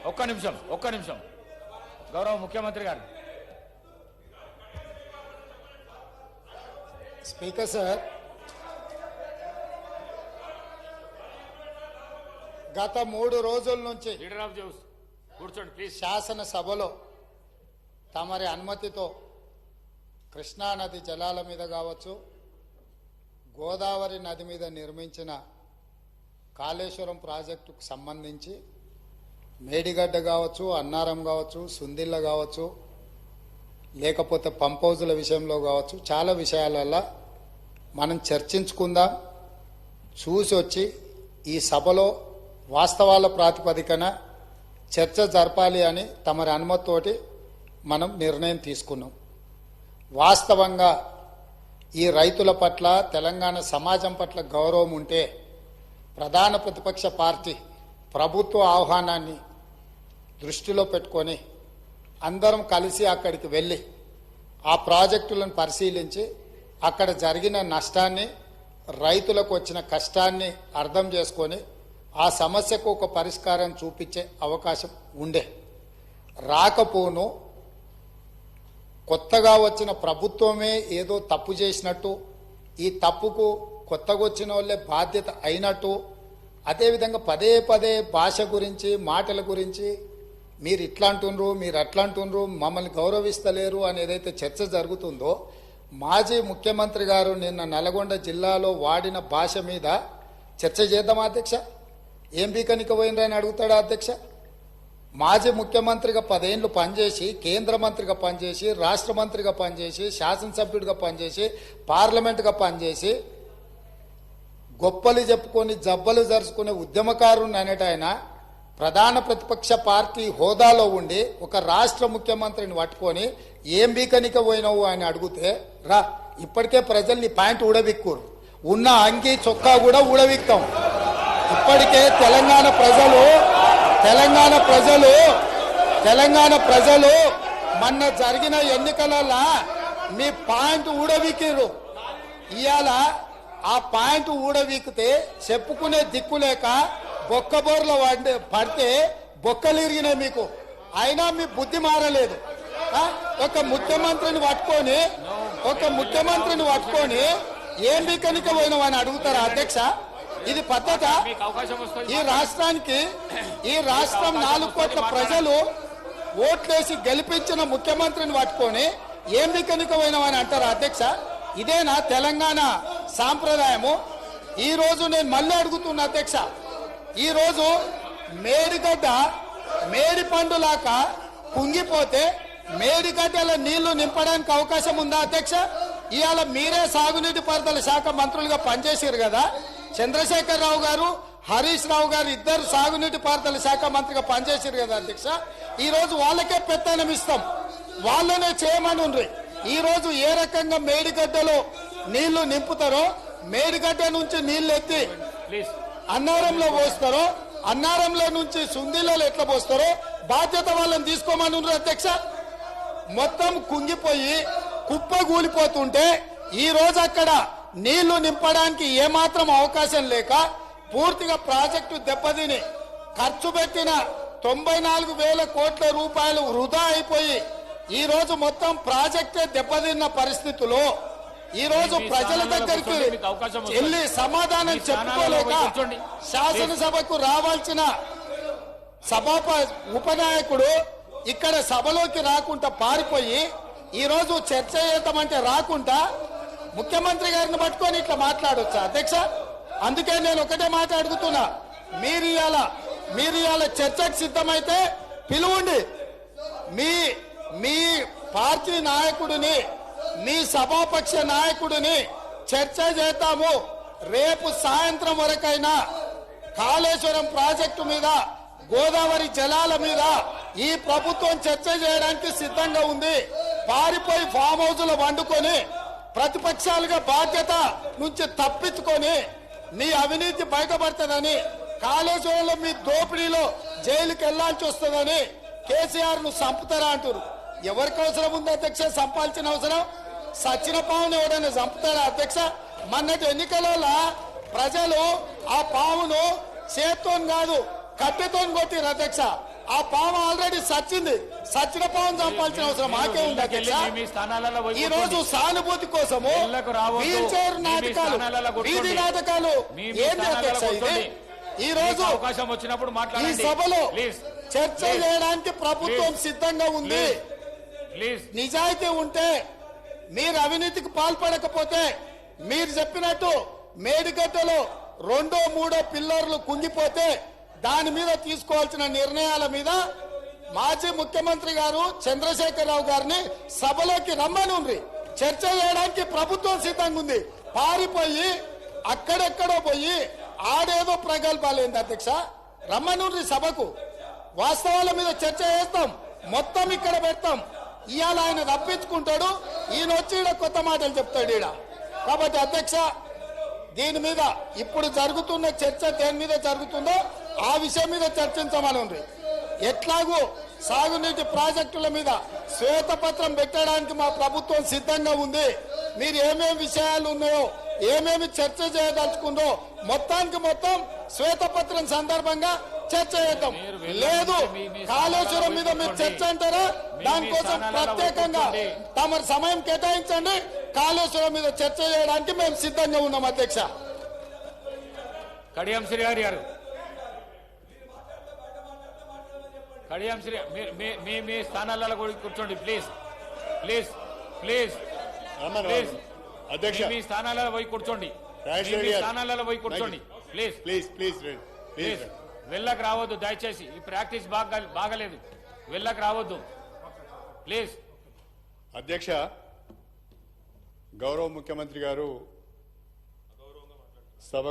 ఒక్క నిమిషం గౌరవ ముఖ్యమంత్రి గారు. స్పీకర్ సార్, గత 3 రోజుల నుంచి లీడర్ ఆఫ్ ది హౌస్ కూర్చోండి ప్లీజ్. శాసనసభలో తమరి అనుమతితో కృష్ణానది జలాల మీద కావచ్చు, గోదావరి నది మీద నిర్మించిన కాళేశ్వరం ప్రాజెక్టుకు సంబంధించి మేడిగడ్డ కావచ్చు, అన్నారం కావచ్చు, సుందిళ్ళ కావచ్చు, లేకపోతే పంప్ హౌజుల విషయంలో కావచ్చు, చాలా విషయాలలో మనం చర్చించుకుందాం, చూసి వచ్చి ఈ సభలో వాస్తవాల ప్రాతిపదికన చర్చ జరపాలి అని తమరి అనుమతితోటి మనం నిర్ణయం తీసుకున్నాం. వాస్తవంగా ఈ రైతుల పట్ల, తెలంగాణ సమాజం పట్ల గౌరవం ఉంటే ప్రధాన ప్రతిపక్ష పార్టీ ప్రభుత్వ ఆహ్వానాన్ని దృష్టిలో పెట్టుకొని అందరం కలిసి అక్కడికి వెళ్ళి ఆ ప్రాజెక్టులను పరిశీలించి అక్కడ జరిగిన నష్టాన్ని, రైతులకు వచ్చిన కష్టాన్ని అర్థం చేసుకొని ఆ సమస్యకు ఒక పరిష్కారం చూపించే అవకాశం ఉండే. రాకపోను కొత్తగా వచ్చిన ప్రభుత్వమే ఏదో తప్పు చేసినట్టు, ఈ తప్పుకు కొత్తగా వచ్చిన వాళ్ళే బాధ్యత అయినట్టు, అదేవిధంగా పదే పదే భాష గురించి, మాటల గురించి మీరు ఇట్లా అంటుండ్రు, మీరు అట్లా అంటుండ్రు, మమ్మల్ని గౌరవిస్తలేరు అని ఏదైతే చర్చ జరుగుతుందో, మాజీ ముఖ్యమంత్రి గారు నిన్న నల్గొండ జిల్లాలో వాడిన భాష మీద చర్చ చేద్దామా అధ్యక్ష? ఏం బీకనిక పోయినరని అడుగుతాడా అధ్యక్ష? మాజీ ముఖ్యమంత్రిగా 10 ఏళ్ళు పనిచేసి, కేంద్ర మంత్రిగా పనిచేసి, రాష్ట్ర మంత్రిగా పనిచేసి, శాసనసభ్యుడిగా పనిచేసి, పార్లమెంటుగా పనిచేసి, గొప్పలు చెప్పుకొని జబ్బలు జరుచుకునే ఉద్యమకారుని అనేట ఆయన ప్రధాన ప్రతిపక్ష పార్టీ హోదాలో ఉండి ఒక రాష్ట్ర ముఖ్యమంత్రిని పట్టుకొని ఏం బీకనిక పోయినావు అని అడిగితే, రా ఇప్పటికే ప్రజల్ని ప్యాంట్ ఊడబిక్కురు, ఉన్న అంగి చొక్కా కూడా ఊడబిక్తాం. ఇప్పటికే తెలంగాణ ప్రజలు మొన్న జరిగిన ఎన్నికలలో మీ పాయింట్ ఊడబీకిరు. ఇవాళ ఆ పాయింట్ ఊడబీకితే చెప్పుకునే దిక్కులేక బొక్కబోర్ల పడితే బొక్కలు ఇరిగినాయి మీకు. అయినా మీ బుద్ధి మారలేదు. ఒక ముఖ్యమంత్రిని పట్టుకొని ఏం బీకనిక పోయినావని అడుగుతారా అధ్యక్ష? ఇది పద్ధత? ఈ రాష్ట్రం 4 కోట్ల ప్రజలు ఓట్లేసి గెలిపించిన ముఖ్యమంత్రిని పట్టుకొని ఏం బీకనిక పోయినావని అంటారా అధ్యక్ష? ఇదేనా తెలంగాణ సాంప్రదాయము? ఈ రోజు నేను మళ్ళీ అడుగుతున్నా అధ్యక్ష, ఈ రోజు మేడిగడ్డ మేడి పండులాక కుంగిపోతే మేడిగడ్డల నీళ్లు నింపడానికి అవకాశం ఉందా అధ్యక్ష? ఇవాళ మీరే సాగునీటి పారుదల శాఖ మంత్రులుగా పనిచేశారు కదా. చంద్రశేఖర్ రావు గారు, హరీష్ రావు గారు ఇద్దరు సాగునీటి పారుదల శాఖ మంత్రిగా పనిచేశారు కదా అధ్యక్ష. ఈ రోజు వాళ్ళకే పెత్తనం ఇస్తాం, వాళ్ళనే చేయమని ఉండ్రి. ఈ రోజు ఏ రకంగా మేడిగడ్డలో నీళ్లు నింపుతారో, మేడిగడ్డ నుంచి నీళ్లు ఎత్తి అన్నారంలో పోస్తారో, అన్నారంలో నుంచి సుందిలలో ఎట్లా పోస్తారో బాధ్యత వాళ్ళని తీసుకోమని ఉండ్రు అధ్యక్ష. మొత్తం కుంగిపోయి కుప్ప కూలిపోతుంటే ఈ రోజు అక్కడ నీళ్లు నింపడానికి ఏమాత్రం అవకాశం లేక పూర్తిగా ప్రాజెక్టు దెబ్బతిని ఖర్చు పెట్టిన 94,000 కోట్ల రూపాయలు వృధా అయిపోయి ఈ రోజు మొత్తం ప్రాజెక్టే దెబ్బతిన్న పరిస్థితుల్లో ఈ రోజు ప్రజల దగ్గరికి వెళ్ళి సమాధానం చెప్పుకోలేక శాసనసభకు రావాల్సిన ఉపనాయకుడు ఇక్కడ సభలోకి రాకుండా పారిపోయి ఈ రోజు చర్చ చేద్దామంటే రాకుండా ముఖ్యమంత్రి గారిని పట్టుకొని ఇట్లా మాట్లాడొచ్చా అధ్యక్ష? అందుకే నేను ఒకటే మాట అడుగుతున్నా, మీరు ఇవాళ చర్చకు సిద్ధమైతే పిలువండి. మీ పార్టీ నాయకుడిని, మీ సభాపక్ష నాయకుడిని చర్చ చేద్దాము. రేపు సాయంత్రం వరకైనా కాళేశ్వరం ప్రాజెక్టు మీద, గోదావరి జలాల మీద ఈ ప్రభుత్వం చర్చ చేయడానికి సిద్ధంగా ఉంది. పారిపోయి ఫామ్ హౌస్ లో వండుకొని ప్రతిపక్షాలుగా బాధ్యత నుంచి తప్పించుకొని మీ అవినీతి బయటపడుతుందని, కాళేశ్వరంలో మీ దోపిడీలో జైలుకి వెళ్లాల్సి వస్తుందని కేసీఆర్ ను చంపుతారా అంటారు. ఎవరికి అవసరం ఉంది అధ్యక్ష చంపాల్సిన అవసరం? సచిన పావును ఎవడైనా చంపుతారా అధ్యక్ష? మొన్నటి ఎన్నికలలో ప్రజలు ఆ పావును చేత్తో కాదు కట్టెతో కొట్టిరు అధ్యక్ష. ఆ పాము ఆల్రెడీ సచ్చింది. సచ్చిన పాము చంపాల్సిన అవసరం మాకే ఉంది అధ్యక్ష. మీ స్థానాలలో పోయి ఈ రోజు సానుభూతి కోసము ఇళ్లకు రావద్దు. వీల్ చైర్ మీ నాటకాలు, స్థానాలలో కూర్చోండి. వీధి నాటకాలు మీ ఏంటి అధ్యక్ష స్థానాలలో ఇది? కూర్చోండి. ఈ రోజు మీకు అవకాశం వచ్చినప్పుడు ఈ మాట్లాడండి. సభలో ప్లీజ్ చర్చ చేయడానికి ప్రభుత్వం సిద్ధంగా ఉంది. ప్లీజ్ నిజాయితీ ఉంటే, మీరు అవినీతికి పాల్పడకపోతే, మీరు చెప్పినట్టు మేడిగడ్డలో 2, 3 పిల్లర్లు కుంగిపోతే దాని మీద తీసుకోవాల్సిన నిర్ణయాల మీద మాజీ ముఖ్యమంత్రి గారు చంద్రశేఖరరావు గారిని సభలోకి రమ్మనుండ్రి. చర్చ చేయడానికి ప్రభుత్వం సిద్ధంగా ఉంది. పారిపోయి అక్కడెక్కడో పోయి ఆడేదో ప్రగల్భాలేంది అధ్యక్ష. రమ్మనుండ్రి సభకు, వాస్తవాల మీద చర్చ చేస్తాం, మొత్తం ఇక్కడ పెడతాం. ఇవాళ ఆయన తప్పించుకుంటాడు, ఈయన వచ్చి ఈడ కొత్త మాటలు చెప్తాడు ఈడ. కాబట్టి అధ్యక్ష, దీని మీద ఇప్పుడు జరుగుతున్న చర్చ దేని మీద జరుగుతుందో ఆ విషయం మీద చర్చించమని ఉంది. ఎట్లాగూ సాగునీటి ప్రాజెక్టుల మీద శ్వేతపత్రం పెట్టడానికి మా ప్రభుత్వం సిద్ధంగా ఉంది. మీరు ఏమేమి విషయాలు ఉన్నాయో, ఏమేమి చర్చ చేయదలుచుకుందో మొత్తానికి మొత్తం శ్వేతపత్రం సందర్భంగా చర్చ చేద్దాం. లేదు కాళేశ్వరం మీద మీరు చర్చ అంటారా, దానికోసం ప్రత్యేకంగా తమ సమయం కేటాయించండి. కాళేశ్వరం మీద చర్చ చేయడానికి మేము సిద్ధంగా ఉన్నాం అధ్యక్ష. కడియం శ్రీహరి గారు, కడియం శ్రీ మీ స్థానాలలో కూడా కూర్చోండి ప్లీజ్. ప్లీజ్ ప్లీజ్ ప్లీజ్ అధ్యక్ష, మీ స్థానాలలో పోయి కూర్చోండి. మీ స్థానాలలో పోయి కూర్చోండి ప్లీజ్. ప్లీజ్ ప్లీజ్ ప్లీజ్ వెళ్ళకు రావద్దు దయచేసి. ఈ ప్రాక్టీస్ బాగలేదు, వెళ్ళకు రావద్దు ప్లీజ్. అధ్యక్ష, గౌరవ ముఖ్యమంత్రి గారు సభ